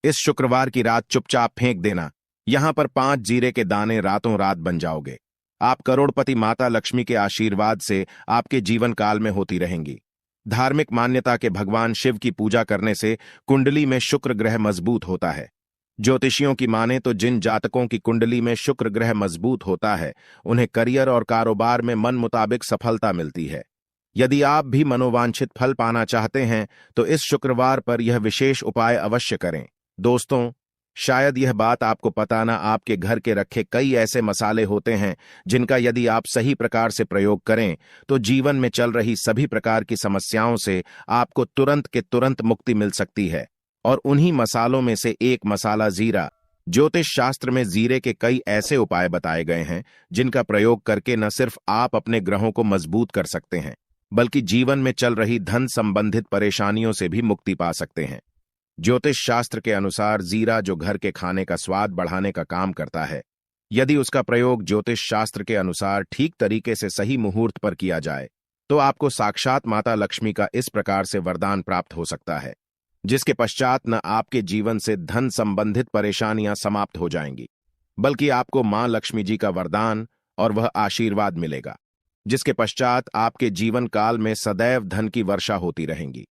इस शुक्रवार की रात चुपचाप फेंक देना। यहां पर 5 जीरे के दाने रातों रात बन जाओगे। आप करोड़पति माता लक्ष्मी के आशीर्वाद से आपके जीवन काल में होती रहेंगी। धार्मिक मान्यता के भगवान शिव की पूजा करने से कुंडली में शुक्र ग्रह मजबूत होता है। ज्योतिषियों की माने तो जिन जातकों की कुंडली में शुक्र ग्रह मजबूत होता है, उन्हें करियर और कारोबार में मन मुताबिक सफलता मिलती है। यदि आप भी मनोवांछित फल पाना चाहते हैं तो इस शुक्रवार पर यह विशेष उपाय अवश्य करें। दोस्तों, शायद यह बात आपको पता ना, आपके घर के रखे कई ऐसे मसाले होते हैं जिनका यदि आप सही प्रकार से प्रयोग करें तो जीवन में चल रही सभी प्रकार की समस्याओं से आपको तुरंत के तुरंत मुक्ति मिल सकती है। और उन्हीं मसालों में से एक मसाला जीरा। ज्योतिष शास्त्र में जीरे के कई ऐसे उपाय बताए गए हैं जिनका प्रयोग करके न सिर्फ आप अपने ग्रहों को मजबूत कर सकते हैं, बल्कि जीवन में चल रही धन संबंधित परेशानियों से भी मुक्ति पा सकते हैं। ज्योतिष शास्त्र के अनुसार जीरा जो घर के खाने का स्वाद बढ़ाने का काम करता है, यदि उसका प्रयोग ज्योतिष शास्त्र के अनुसार ठीक तरीके से सही मुहूर्त पर किया जाए तो आपको साक्षात माता लक्ष्मी का इस प्रकार से वरदान प्राप्त हो सकता है, जिसके पश्चात न आपके जीवन से धन संबंधित परेशानियां समाप्त हो जाएंगी, बल्कि आपको मां लक्ष्मी जी का वरदान और वह आशीर्वाद मिलेगा, जिसके पश्चात आपके जीवन काल में सदैव धन की वर्षा होती रहेंगी।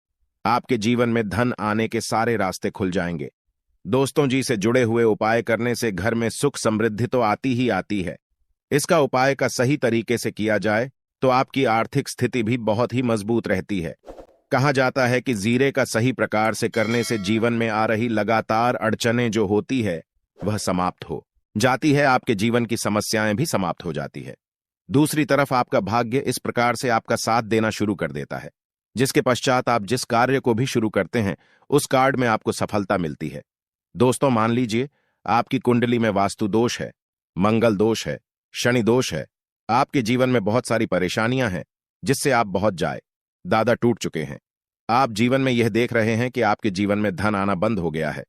आपके जीवन में धन आने के सारे रास्ते खुल जाएंगे। दोस्तों जी, से जुड़े हुए उपाय करने से घर में सुख समृद्धि तो आती ही आती है। इसका उपाय का सही तरीके से किया जाए तो आपकी आर्थिक स्थिति भी बहुत ही मजबूत रहती है। कहा जाता है कि जीरे का सही प्रकार से करने से जीवन में आ रही लगातार अड़चनें जो होती है वह समाप्त हो जाती है, आपके जीवन की समस्याएं भी समाप्त हो जाती है। दूसरी तरफ आपका भाग्य इस प्रकार से आपका साथ देना शुरू कर देता है, जिसके पश्चात आप जिस कार्य को भी शुरू करते हैं उस कार्य में आपको सफलता मिलती है। दोस्तों, मान लीजिए आपकी कुंडली में वास्तु दोष है, मंगल दोष है, शनि दोष है, आपके जीवन में बहुत सारी परेशानियां हैं जिससे आप बहुत दादा टूट चुके हैं। आप जीवन में यह देख रहे हैं कि आपके जीवन में धन आना बंद हो गया है।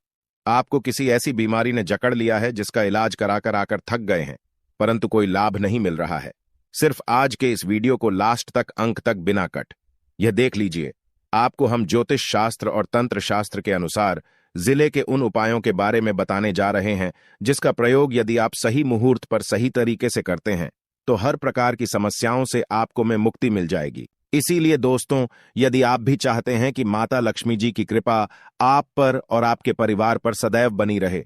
आपको किसी ऐसी बीमारी ने जकड़ लिया है जिसका इलाज कराकर आकर थक गए हैं, परंतु कोई लाभ नहीं मिल रहा है। सिर्फ आज के इस वीडियो को लास्ट तक अंक तक बिना कट यह देख लीजिए। आपको हम ज्योतिष शास्त्र और तंत्र शास्त्र के अनुसार जिले के उन उपायों के बारे में बताने जा रहे हैं जिसका प्रयोग यदि आप सही मुहूर्त पर सही तरीके से करते हैं तो हर प्रकार की समस्याओं से आपको में मुक्ति मिल जाएगी। इसीलिए दोस्तों, यदि आप भी चाहते हैं कि माता लक्ष्मी जी की कृपा आप पर और आपके परिवार पर सदैव बनी रहे,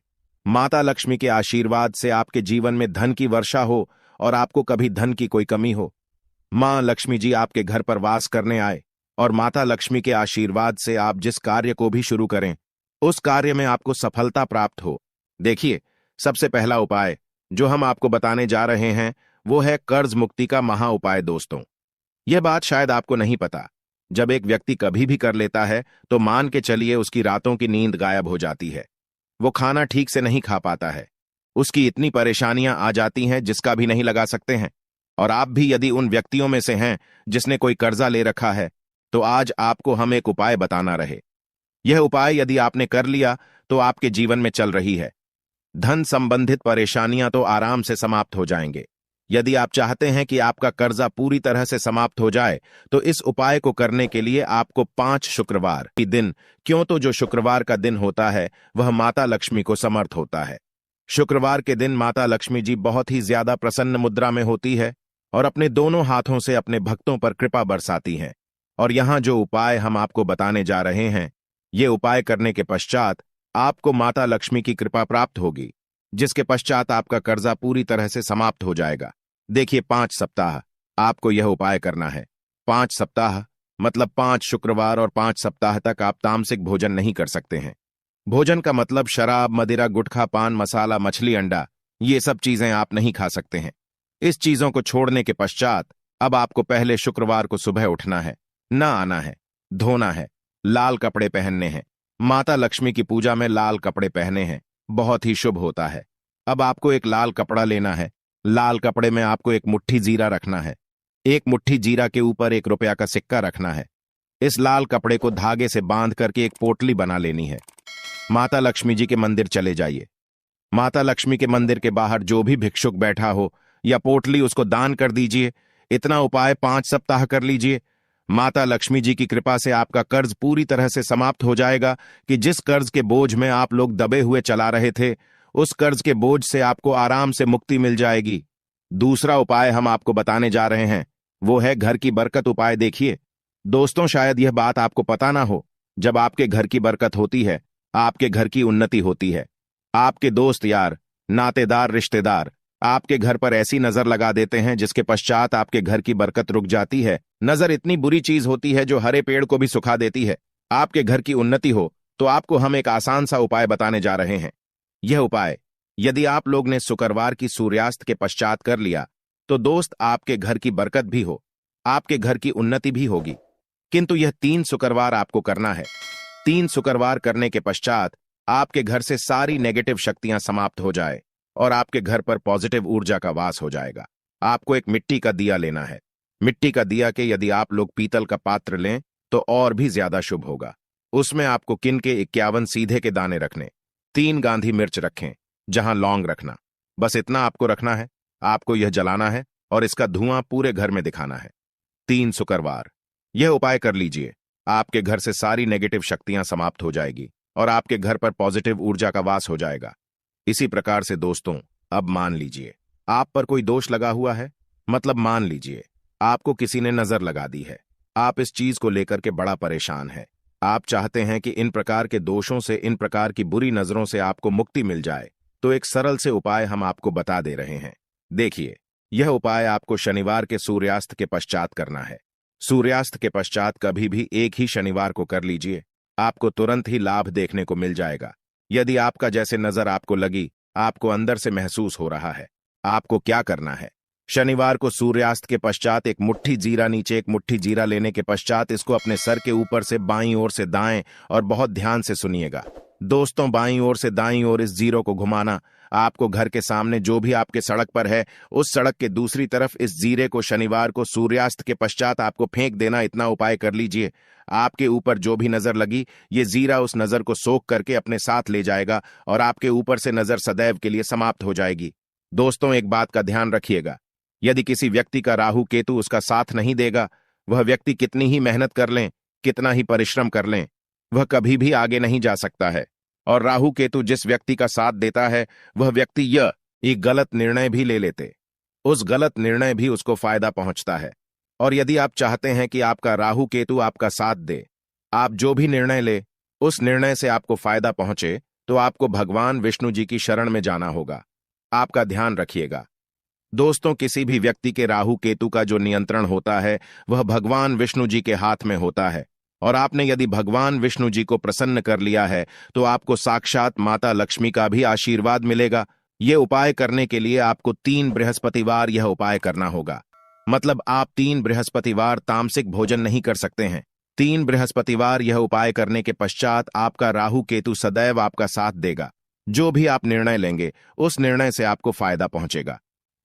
माता लक्ष्मी के आशीर्वाद से आपके जीवन में धन की वर्षा हो और आपको कभी धन की कोई कमी हो, मां लक्ष्मी जी आपके घर पर वास करने आए और माता लक्ष्मी के आशीर्वाद से आप जिस कार्य को भी शुरू करें उस कार्य में आपको सफलता प्राप्त हो। देखिए, सबसे पहला उपाय जो हम आपको बताने जा रहे हैं वो है कर्ज मुक्ति का महा उपाय। दोस्तों, यह बात शायद आपको नहीं पता, जब एक व्यक्ति कभी भी कर लेता है तो मान के चलिए उसकी रातों की नींद गायब हो जाती है, वो खाना ठीक से नहीं खा पाता है, उसकी इतनी परेशानियां आ जाती हैं जिसका भी नहीं लगा सकते हैं। और आप भी यदि उन व्यक्तियों में से हैं जिसने कोई कर्जा ले रखा है तो आज आपको हम एक उपाय बताना रहे। यह उपाय यदि आपने कर लिया तो आपके जीवन में चल रही है धन संबंधित परेशानियां तो आराम से समाप्त हो जाएंगे। यदि आप चाहते हैं कि आपका कर्जा पूरी तरह से समाप्त हो जाए तो इस उपाय को करने के लिए आपको 5 शुक्रवार की दिन, क्यों तो जो शुक्रवार का दिन होता है वह माता लक्ष्मी को समर्थ होता है। शुक्रवार के दिन माता लक्ष्मी जी बहुत ही ज्यादा प्रसन्न मुद्रा में होती है और अपने दोनों हाथों से अपने भक्तों पर कृपा बरसाती हैं। और यहां जो उपाय हम आपको बताने जा रहे हैं, ये उपाय करने के पश्चात आपको माता लक्ष्मी की कृपा प्राप्त होगी, जिसके पश्चात आपका कर्जा पूरी तरह से समाप्त हो जाएगा। देखिए, 5 सप्ताह आपको यह उपाय करना है। 5 सप्ताह मतलब 5 शुक्रवार और 5 सप्ताह तक आप तामसिक भोजन नहीं कर सकते हैं। भोजन का मतलब शराब, मदिरा, गुटखा, पान मसाला, मछली, अंडा, ये सब चीजें आप नहीं खा सकते हैं। इस चीजों को छोड़ने के पश्चात अब आपको पहले शुक्रवार को सुबह उठना है, ना आना है, धोना है, लाल कपड़े पहनने हैं। माता लक्ष्मी की पूजा में लाल कपड़े पहने हैं, बहुत ही शुभ होता है। अब आपको एक लाल कपड़ा लेना है। लाल कपड़े में आपको एक मुट्ठी जीरा रखना है। एक मुट्ठी जीरा के ऊपर 1 रुपया का सिक्का रखना है। इस लाल कपड़े को धागे से बांध करके एक पोटली बना लेनी है। माता लक्ष्मी जी के मंदिर चले जाइए। माता लक्ष्मी के मंदिर के बाहर जो भी भिक्षुक बैठा हो या पोटली, उसको दान कर दीजिए। इतना उपाय 5 सप्ताह कर लीजिए। माता लक्ष्मी जी की कृपा से आपका कर्ज पूरी तरह से समाप्त हो जाएगा कि जिस कर्ज के बोझ में आप लोग दबे हुए चला रहे थे, उस कर्ज के बोझ से आपको आराम से मुक्ति मिल जाएगी। दूसरा उपाय हम आपको बताने जा रहे हैं, वो है घर की बरकत उपाय। देखिए दोस्तों, शायद यह बात आपको पता ना हो, जब आपके घर की बरकत होती है, आपके घर की उन्नति होती है। आपके दोस्त यार, नातेदार, रिश्तेदार आपके घर पर ऐसी नजर लगा देते हैं जिसके पश्चात आपके घर की बरकत रुक जाती है। नजर इतनी बुरी चीज होती है जो हरे पेड़ को भी सुखा देती है। आपके घर की उन्नति हो तो आपको हम एक आसान सा उपाय बताने जा रहे हैं। यह उपाय यदि आप लोग ने शुक्रवार की सूर्यास्त के पश्चात कर लिया तो दोस्त आपके घर की बरकत भी हो, आपके घर की उन्नति भी होगी। किंतु यह 3 शुक्रवार आपको करना है। 3 शुक्रवार करने के पश्चात आपके घर से सारी नेगेटिव शक्तियां समाप्त हो जाए और आपके घर पर पॉजिटिव ऊर्जा का वास हो जाएगा। आपको एक मिट्टी का दिया लेना है। मिट्टी का दिया के यदि आप लोग पीतल का पात्र लें तो और भी ज्यादा शुभ होगा। उसमें आपको किन के 51 सीधे के दाने रखने, 3 गांधी मिर्च रखें, जहां लौंग रखना। बस इतना आपको रखना है। आपको यह जलाना है और इसका धुआं पूरे घर में दिखाना है। 3 शुक्रवार यह उपाय कर लीजिए। आपके घर से सारी नेगेटिव शक्तियां समाप्त हो जाएगी और आपके घर पर पॉजिटिव ऊर्जा का वास हो जाएगा। इसी प्रकार से दोस्तों, अब मान लीजिए आप पर कोई दोष लगा हुआ है, मतलब मान लीजिए आपको किसी ने नजर लगा दी है। आप इस चीज को लेकर के बड़ा परेशान है। आप चाहते हैं कि इन प्रकार के दोषों से, इन प्रकार की बुरी नजरों से आपको मुक्ति मिल जाए। तो एक सरल से उपाय हम आपको बता दे रहे हैं। देखिए, यह उपाय आपको शनिवार के सूर्यास्त के पश्चात करना है। सूर्यास्त के पश्चात कभी भी एक ही शनिवार को कर लीजिए, आपको तुरंत ही लाभ देखने को मिल जाएगा। यदि आपका जैसे नजर आपको लगी, आपको अंदर से महसूस हो रहा है, आपको क्या करना है? शनिवार को सूर्यास्त के पश्चात एक मुट्ठी जीरा, नीचे एक मुट्ठी जीरा लेने के पश्चात इसको अपने सर के ऊपर से बाईं ओर से दाएं, और बहुत ध्यान से सुनिएगा दोस्तों, बाईं ओर से दाईं ओर इस जीरो को घुमाना। आपको घर के सामने जो भी आपके सड़क पर है, उस सड़क के दूसरी तरफ इस जीरे को शनिवार को सूर्यास्त के पश्चात आपको फेंक देना। इतना उपाय कर लीजिए। आपके ऊपर जो भी नजर लगी, ये जीरा उस नजर को सोख करके अपने साथ ले जाएगा और आपके ऊपर से नजर सदैव के लिए समाप्त हो जाएगी। दोस्तों, एक बात का ध्यान रखिएगा, यदि किसी व्यक्ति का राहु केतु उसका साथ नहीं देगा, वह व्यक्ति कितनी ही मेहनत कर लें, कितना ही परिश्रम कर लें, वह कभी भी आगे नहीं जा सकता है। और राहु केतु जिस व्यक्ति का साथ देता है, वह व्यक्ति यह एक गलत निर्णय भी ले लेते, उस गलत निर्णय भी उसको फायदा पहुंचता है। और यदि आप चाहते हैं कि आपका राहु केतु आपका साथ दे, आप जो भी निर्णय ले उस निर्णय से आपको फायदा पहुंचे, तो आपको भगवान विष्णु जी की शरण में जाना होगा। आपका ध्यान रखिएगा दोस्तों, किसी भी व्यक्ति के राहु केतु का जो नियंत्रण होता है, वह भगवान विष्णु जी के हाथ में होता है। और आपने यदि भगवान विष्णु जी को प्रसन्न कर लिया है, तो आपको साक्षात माता लक्ष्मी का भी आशीर्वाद मिलेगा। यह उपाय करने के लिए आपको 3 बृहस्पतिवार यह उपाय करना होगा। मतलब आप 3 बृहस्पतिवार तामसिक भोजन नहीं कर सकते हैं। 3 बृहस्पतिवार यह उपाय करने के पश्चात आपका राहु केतु सदैव आपका साथ देगा। जो भी आप निर्णय लेंगे, उस निर्णय से आपको फायदा पहुंचेगा।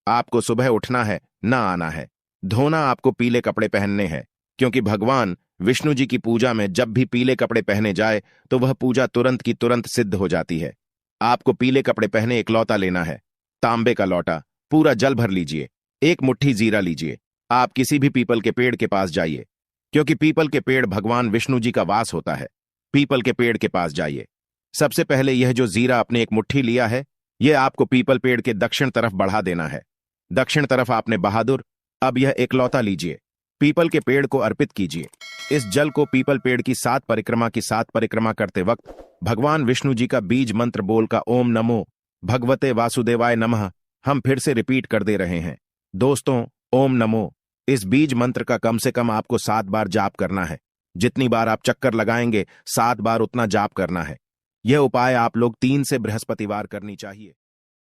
आपको सुबह उठना है, ना आना है। धोना आपको पीले कपड़े पहनने हैं, क्योंकि भगवान विष्णु जी की पूजा में जब भी पीले कपड़े पहने जाए तो वह पूजा तुरंत की तुरंत सिद्ध हो जाती है। आपको पीले कपड़े पहने एक लौटा लेना है, तांबे का लौटा, पूरा जल भर लीजिए। एक मुट्ठी जीरा लीजिए। आप किसी भी पीपल के पेड़ के पास जाइए, क्योंकि पीपल के पेड़ भगवान विष्णु जी का वास होता है। पीपल के पेड़ के पास जाइए। सबसे पहले यह जो जीरा आपने एक मुट्ठी लिया है, यह आपको पीपल पेड़ के दक्षिण तरफ बढ़ा देना है। दक्षिण तरफ आपने बहादुर। अब यह एक लौटा लीजिए, पीपल के पेड़ को अर्पित कीजिए। इस जल को पीपल पेड़ की 7 परिक्रमा की 7 परिक्रमा करते वक्त भगवान विष्णु जी का बीज मंत्र बोल का ओम नमो भगवते वासुदेवाय नमः हम फिर से रिपीट कर दे रहे हैं। दोस्तों, ओम नमो, इस बीज मंत्र का कम से कम आपको 7 बार जाप करना है। जितनी बार आप चक्कर लगाएंगे, 7 बार उतना जाप करना है। यह उपाय आप लोग 3 से बृहस्पतिवार करनी चाहिए।